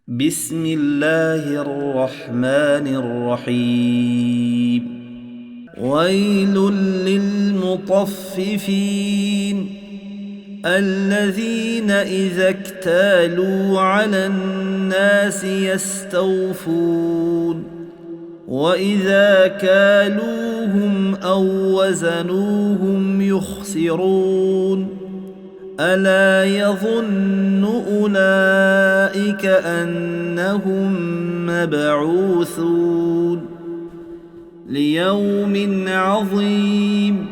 بسم الله الرحمن الرحيم. ويل للمطففين الذين إذا اكتالوا على الناس يستوفون وإذا كالوهم أو وزنوهم يخسرون ألا يظن أولئك أنهم مبعوثون ليوم عظيم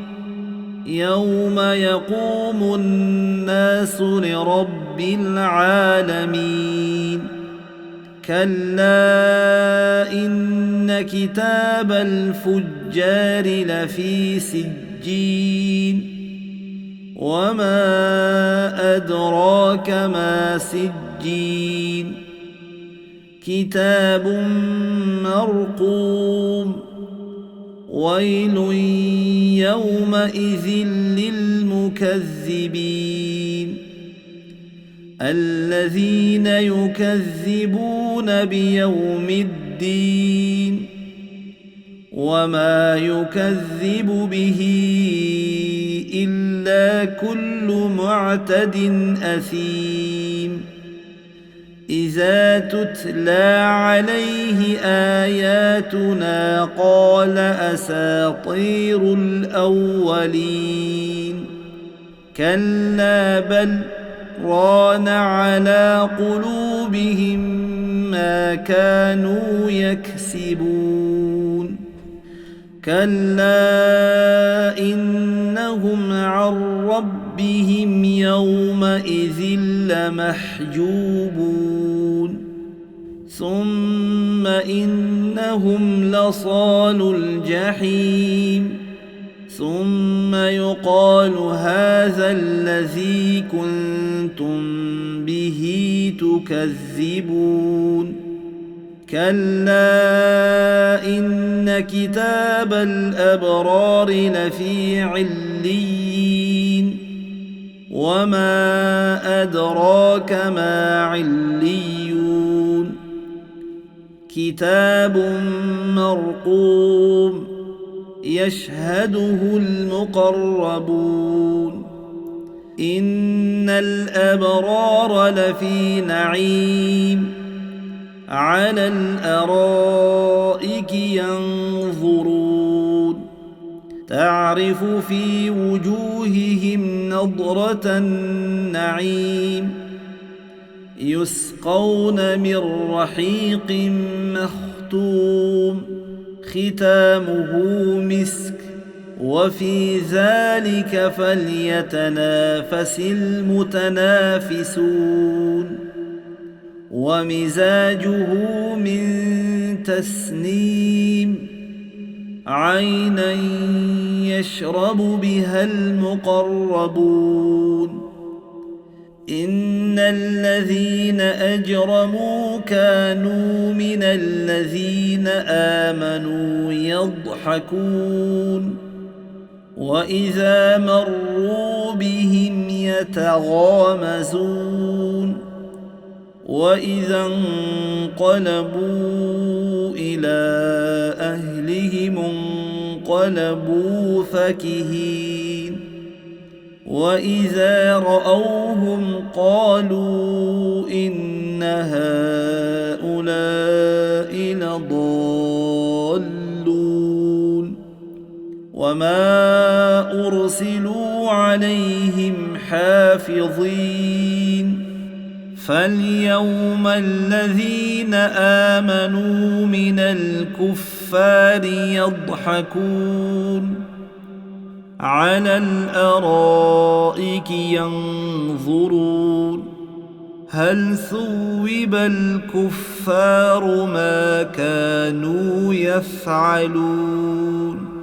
يوم يقوم الناس لرب العالمين. كلا إن كتاب الفجار لفي سجين وما أدراك ما سجين كتاب مرقوم. ويل يومئذ للمكذبين الذين يكذبون بيوم الدين وما يكذب به إلا كل معتد أثيم إذا تتلى عليه آياتنا قال أساطير الأولين كلا بل ران على قلوبهم ما كانوا يكسبون. كلا إنهم عن ربهم يومئذ لمحجوبون ثم إنهم لصالو الجحيم ثم يقال هذا الذي كنتم به تكذبون. كلا إن كتاب الأبرار لفي عليين وما أدراك ما عليون كتاب مرقوم يشهده المقربون. إن الأبرار لفي نعيم على الأرائك ينظرون تعرف في وجوههم نضرة النعيم يسقون من رحيق مختوم ختامه مسك وفي ذلك فليتنافس المتنافسون. ومزاجه من تسنيم عينا يشرب بها المقربون. إن الذين أجرموا كانوا من الذين آمنوا يضحكون وإذا مروا بهم يتغامزون وإذا انقلبوا إلى أهلهم انقلبوا فكهين وإذا رأوهم قالوا إن هؤلاء لضالون وما أرسلوا عليهم حافظين. فاليوم الذين آمنوا من الكفار يضحكون على الأرائك ينظرون هل ثوب الكفار ما كانوا يفعلون.